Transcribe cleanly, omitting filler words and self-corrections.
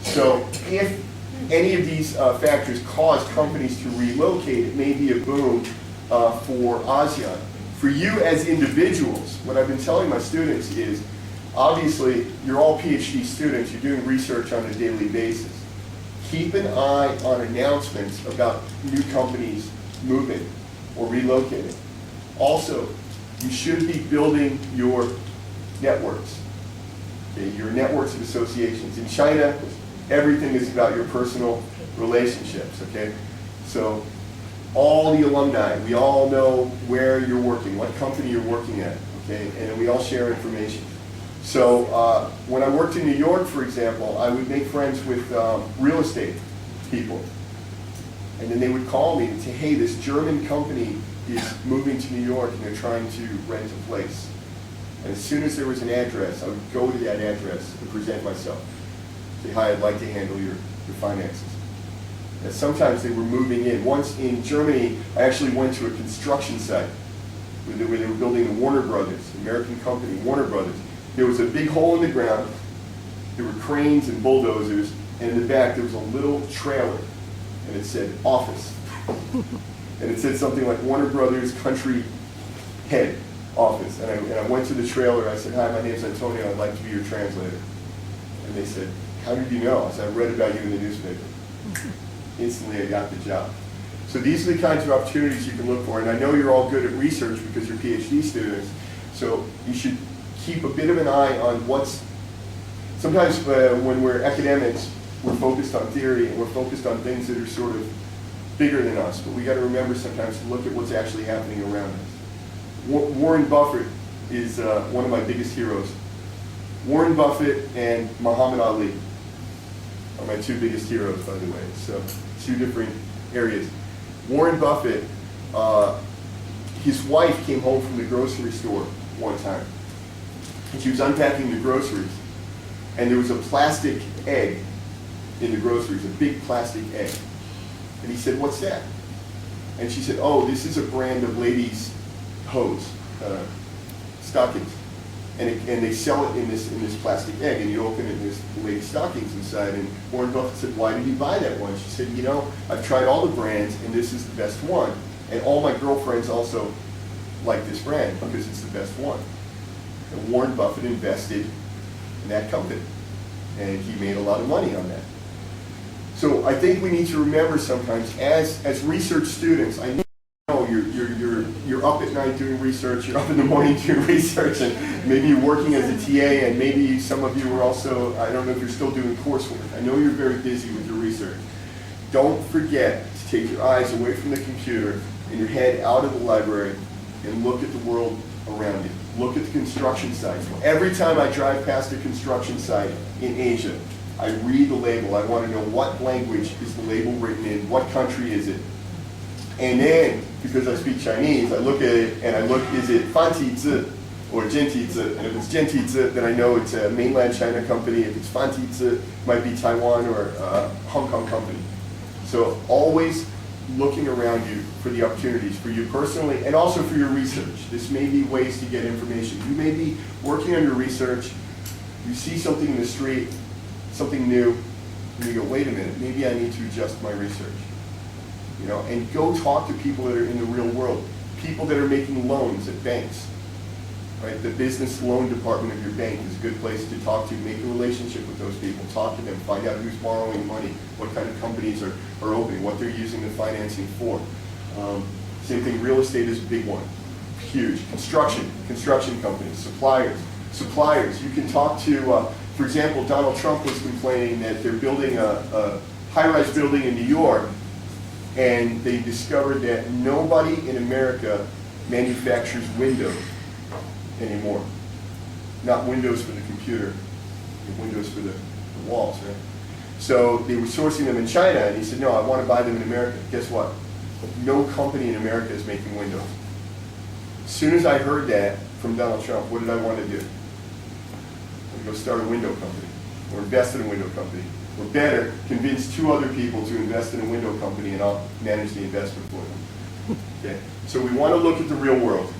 So if any of these factors cause companies to relocate, it may be a boom for ASEAN. For you as individuals, what I've been telling my students is, obviously, you're all PhD students, you're doing research on a daily basis. Keep an eye on announcements about new companies moving or relocating. Also, you should be building your networks, okay, your networks of associations. In China, everything is about your personal relationships, okay? So all the alumni, we all know where you're working, what company you're working at, okay? And we all share information. So when I worked in New York, for example, I would make friends with real estate people. And then they would call me and say, hey, this German company is moving to New York and they're trying to rent a place. And as soon as there was an address, I would go to that address and present myself. Say, hi, I'd like to handle your finances. And sometimes they were moving in. Once in Germany, I actually went to a construction site where they were building the Warner Brothers, American company, Warner Brothers. There was a big hole in the ground. There were cranes and bulldozers. And in the back, there was a little trailer. And it said, office. And it said something like Warner Brothers Country Head Office. And I went to the trailer. I said, hi, my name's Antonio. I'd like to be your translator. And they said, how did you know? I said, I read about you in the newspaper. Instantly, I got the job. So these are the kinds of opportunities you can look for. And I know you're all good at research because you're PhD students. So you should keep a bit of an eye on what's, sometimes when we're academics, we're focused on theory and we're focused on things that are sort of bigger than us. But we got to remember sometimes to look at what's actually happening around us. Warren Buffett is one of my biggest heroes. Warren Buffett and Muhammad Ali are my two biggest heroes, by the way. So two different areas. Warren Buffett, his wife came home from the grocery store one time. And she was unpacking the groceries. And there was a plastic egg in the groceries, a big plastic egg. And he said, what's that? And she said, oh, this is a brand of ladies' hose, stockings. And they sell it in this plastic egg, and you open it and there's ladies' stockings inside. And Warren Buffett said, why did you buy that one? She said, you know, I've tried all the brands and this is the best one. And all my girlfriends also like this brand because it's the best one. And Warren Buffett invested in that company. And he made a lot of money on that. So I think we need to remember sometimes, as research students, I know you're up at night doing research, you're up in the morning doing research, and maybe you're working as a TA, and maybe some of you are also, I don't know if you're still doing coursework. I know you're very busy with your research. Don't forget to take your eyes away from the computer and your head out of the library and look at the world around you. Look at the construction sites. Every time I drive past a construction site in Asia, I read the label. I want to know what language is the label written in, what country is it. And then, because I speak Chinese, I look at it and I look, is it Fanti Zi or Genti Zi? And if it's Genti Zi, then I know it's a mainland China company. If it's Fanti Zi, it might be Taiwan or Hong Kong company. So always looking around you for the opportunities for you personally and also for your research. This may be ways to get information. You may be working on your research, you see something in the street, something new, and you go, wait a minute, maybe I need to adjust my research. You know, and go talk to people that are in the real world, people that are making loans at banks. Right? The business loan department of your bank is a good place to talk to, make a relationship with those people, talk to them, find out who's borrowing money, what kind of companies are opening, what they're using the financing for. Same thing, real estate is a big one, huge. Construction companies, suppliers. You can talk to, for example, Donald Trump was complaining that they're building a high-rise building in New York, and they discovered that nobody in America manufactures windows anymore. Not windows for the computer, windows for the walls, right? So they were sourcing them in China, and he said, no, I want to buy them in America. Guess what? No company in America is making windows. As soon as I heard that from Donald Trump, what did I want to do? I'm go start a window company, or invest in a window company. Or better, convince two other people to invest in a window company, and I'll manage the investment for them. Okay? So we want to look at the real world.